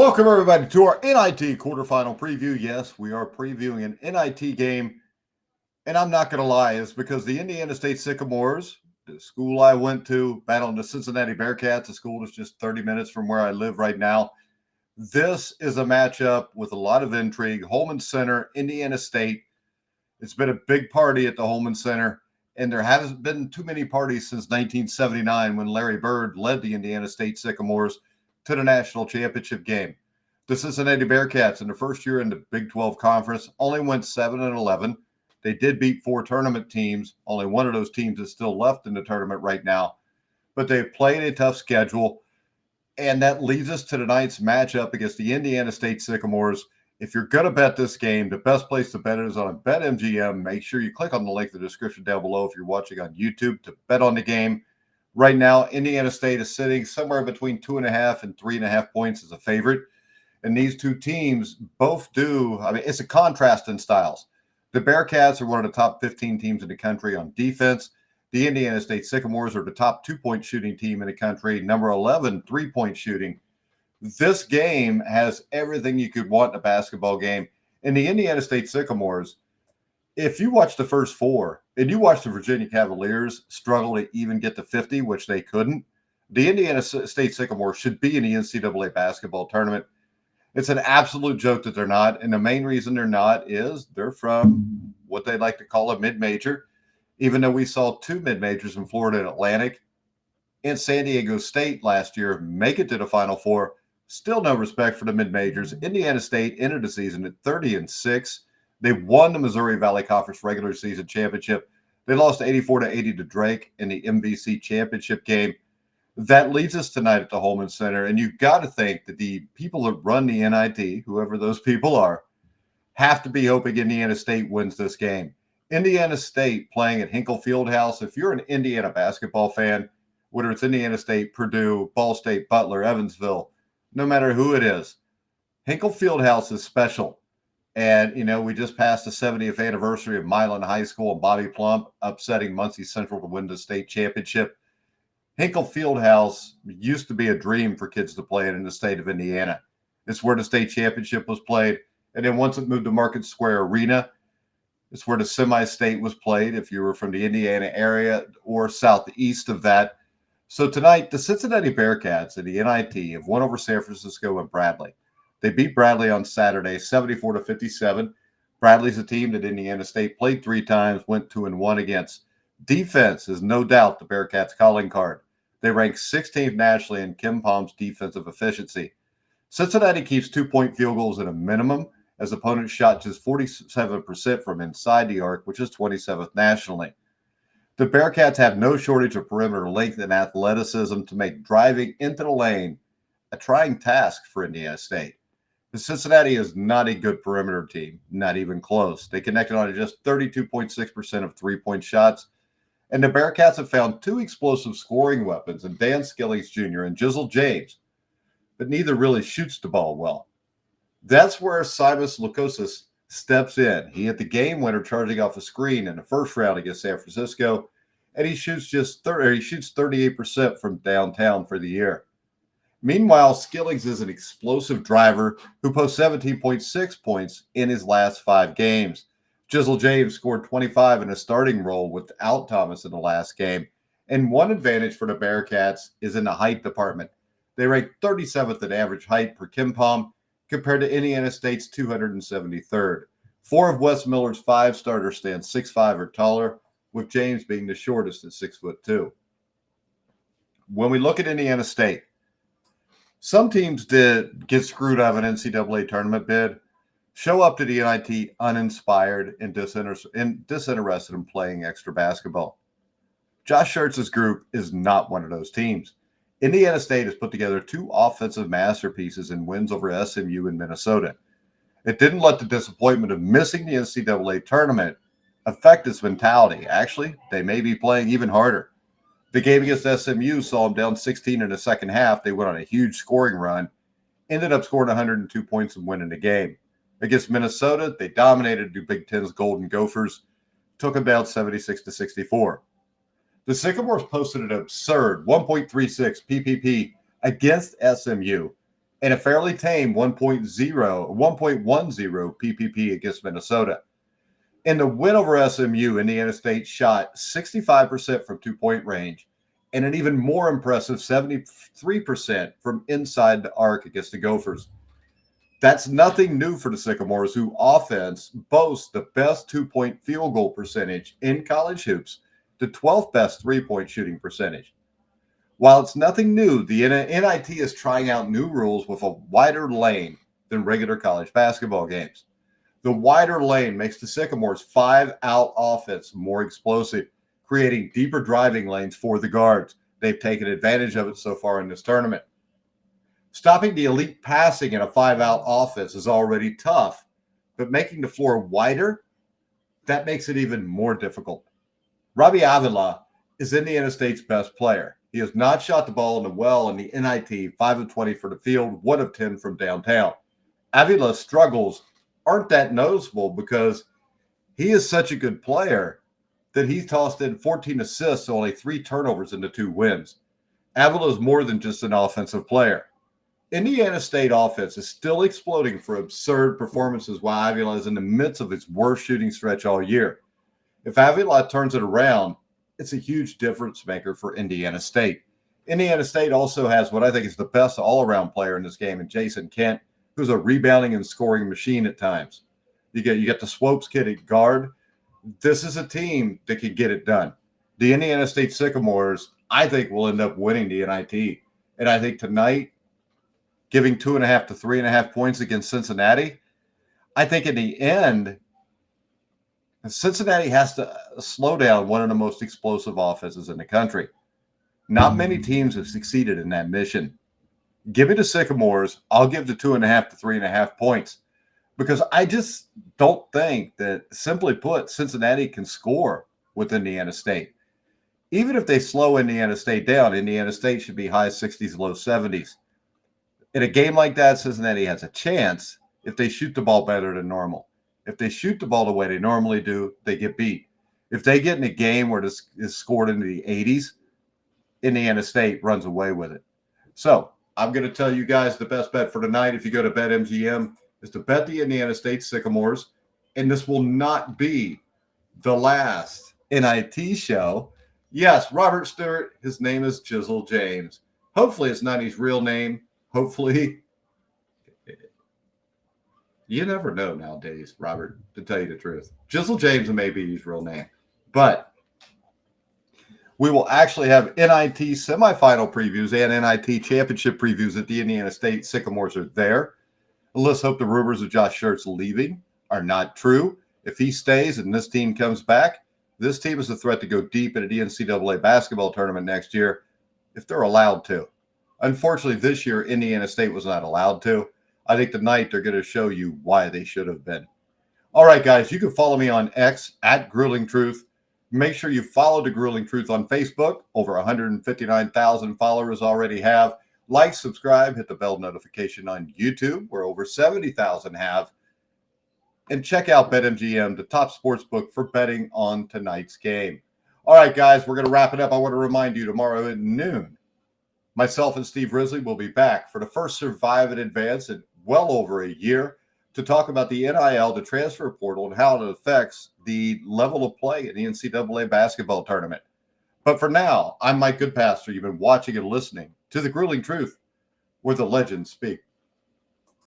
Welcome, everybody, to our NIT quarterfinal preview. Yes, we are previewing an NIT game, and I'm not going to lie, it's because the Indiana State Sycamores, the school I went to, battling the Cincinnati Bearcats, a school that's just 30 minutes from where I live right now. This is a matchup with a lot of intrigue. Holman Center, Indiana State. It's been a big party at the Holman Center, and there hasn't been too many parties since 1979 when Larry Bird led the Indiana State Sycamores to the national championship game. The Cincinnati Bearcats, in the first year in the Big 12 Conference, only went 7-11. They did beat 4 tournament teams. Only one of those teams is still left in the tournament right now. But they've played a tough schedule, and that leads us to tonight's matchup against the Indiana State Sycamores. If you're going to bet this game, the best place to bet it is on BetMGM. Make sure you click on the link in the description down below if you're watching on YouTube to bet on the game. Right now, Indiana State is sitting somewhere between 2.5 and 3.5 points as a favorite. And these two teams both it's a contrast in styles. The Bearcats are one of the top 15 teams in the country on defense. The Indiana State Sycamores are the top 2-point shooting team in the country, number 11 3-point shooting. This game has everything you could want in a basketball game. And the Indiana State Sycamores, if you watch the first 4 and you watch the Virginia Cavaliers struggle to even get to 50, which they couldn't, the Indiana State Sycamores should be in the NCAA basketball tournament. It's an absolute joke that they're not. And the main reason they're not is they're from what they like to call a mid-major, even though we saw 2 mid-majors in Florida and Atlantic and San Diego State last year make it to the Final Four. Still no respect for the mid-majors. Indiana State entered the season at 30-6. They won the Missouri Valley Conference regular season championship. They lost 84-80 to Drake in the MVC championship game. That leads us tonight at the Holman Center, and you've got to think that the people that run the NIT, whoever those people are, have to be hoping Indiana State wins this game. Indiana State playing at Hinkle Fieldhouse. If you're an Indiana basketball fan, whether it's Indiana State, Purdue, Ball State, Butler, Evansville, no matter who it is, Hinkle Fieldhouse is special. And, we just passed the 70th anniversary of Milan High School and Bobby Plump upsetting Muncie Central to win the state championship. Hinkle Fieldhouse used to be a dream for kids to play in the state of Indiana. It's where the state championship was played. And then once it moved to Market Square Arena, it's where the semi-state was played if you were from the Indiana area or southeast of that. So tonight, the Cincinnati Bearcats and the NIT have won over San Francisco and Bradley. They beat Bradley on Saturday, 74-57. Bradley's a team that Indiana State played 3 times, went 2-1 against. Defense is no doubt the Bearcats' calling card. They rank 16th nationally in Kim Palm's defensive efficiency. Cincinnati keeps 2-point field goals at a minimum, as opponents shot just 47% from inside the arc, which is 27th nationally. The Bearcats have no shortage of perimeter length and athleticism to make driving into the lane a trying task for Indiana State. The Cincinnati is not a good perimeter team, not even close. They connected on just 32.6% of 3-point shots. And the Bearcats have found 2 explosive scoring weapons in Dan Skillings Jr. and Jizzle James, but neither really shoots the ball well. That's where Simas Lukosis steps in. He hit the game winner charging off a screen in the first round against San Francisco, and he shoots 38% from downtown for the year. Meanwhile, Skillings is an explosive driver who posts 17.6 points in his last 5 games. Jizzle James scored 25 in a starting role without Thomas in the last game. And one advantage for the Bearcats is in the height department. They rank 37th in average height per Kim Palm compared to Indiana State's 273rd. 4 of Wes Miller's 5 starters stand 6'5" or taller, with James being the shortest at 6'2". When we look at Indiana State, some teams did get screwed out of an NCAA tournament bid, show up to the NIT uninspired and disinterested in playing extra basketball. Josh Schertz's group is not one of those teams. Indiana State has put together 2 offensive masterpieces in wins over SMU and Minnesota. It didn't let the disappointment of missing the NCAA tournament affect its mentality. Actually, they may be playing even harder. The game against SMU saw them down 16 in the second half. They went on a huge scoring run, ended up scoring 102 points and winning the game. Against Minnesota, they dominated the Big Ten's Golden Gophers, took them down 76-64. The Sycamores posted an absurd 1.36 PPP against SMU and a fairly tame 1.10 PPP against Minnesota. In the win over SMU, Indiana State shot 65% from two-point range and an even more impressive 73% from inside the arc against the Gophers. That's nothing new for the Sycamores, who offense boasts the best two-point field goal percentage in college hoops, the 12th best three-point shooting percentage. While it's nothing new, the NIT is trying out new rules with a wider lane than regular college basketball games. The wider lane makes the Sycamores' 5-out offense more explosive, creating deeper driving lanes for the guards. They've taken advantage of it so far in this tournament. Stopping the elite passing in a 5-out offense is already tough, but making the floor wider, that makes it even more difficult. Robbie Avila is Indiana State's best player. He has not shot the ball in the well in the NIT, 5 of 20 for the field, 1 of 10 from downtown. Avila's struggles aren't that noticeable because he is such a good player that he's tossed in 14 assists, only 3 turnovers in the 2 wins. Avila is more than just an offensive player. Indiana State offense is still exploding for absurd performances while Avila is in the midst of his worst shooting stretch all year. If Avila turns it around, it's a huge difference maker for Indiana State. Indiana State also has what I think is the best all-around player in this game in Jason Kent, who's a rebounding and scoring machine at times. You get the Swopes kid at guard. This is a team that can get it done. The Indiana State Sycamores, I think, will end up winning the NIT. And I think tonight, giving 2.5 to 3.5 points against Cincinnati, I think in the end, Cincinnati has to slow down one of the most explosive offenses in the country. Not many teams have succeeded in that mission. Give me the Sycamores. I'll give the 2.5 to 3.5 points because I just don't think that, simply put, Cincinnati can score with Indiana State. Even if they slow Indiana State down, Indiana State should be high 60s, low 70s. In a game like that, Cincinnati has a chance if they shoot the ball better than normal. If they shoot the ball the way they normally do, they get beat. If they get in a game where this is scored into the 80s, Indiana State runs away with it. So I'm going to tell you guys the best bet for tonight, if you go to BetMGM, is to bet the Indiana State Sycamores. And this will not be the last NIT show. Yes, Robert Stewart, his name is Jizzle James. Hopefully it's not his real name. Hopefully. You never know nowadays, Robert, to tell you the truth. Jizzle James may be his real name. But we will actually have NIT semifinal previews and NIT championship previews at the Indiana State Sycamores are there. Let's hope the rumors of Josh Schertz leaving are not true. If he stays and this team comes back, this team is a threat to go deep into the NCAA basketball tournament next year if they're allowed to. Unfortunately, this year, Indiana State was not allowed to. I think tonight they're going to show you why they should have been. All right, guys, you can follow me on X at Grueling Truth. Make sure you follow the Grueling Truth on Facebook. Over 159,000 followers already have. Like, subscribe, hit the bell notification on YouTube, where over 70,000 have. And check out BetMGM, the top sports book for betting on tonight's game. All right, guys, we're going to wrap it up. I want to remind you tomorrow at noon, myself and Steve Risley will be back for the first Survive in Advance in well over a year to talk about the NIL, the transfer portal, and how it affects the level of play in the NCAA basketball tournament. But for now, I'm Mike Goodpaster. You've been watching and listening to The Grueling Truth, where the legends speak.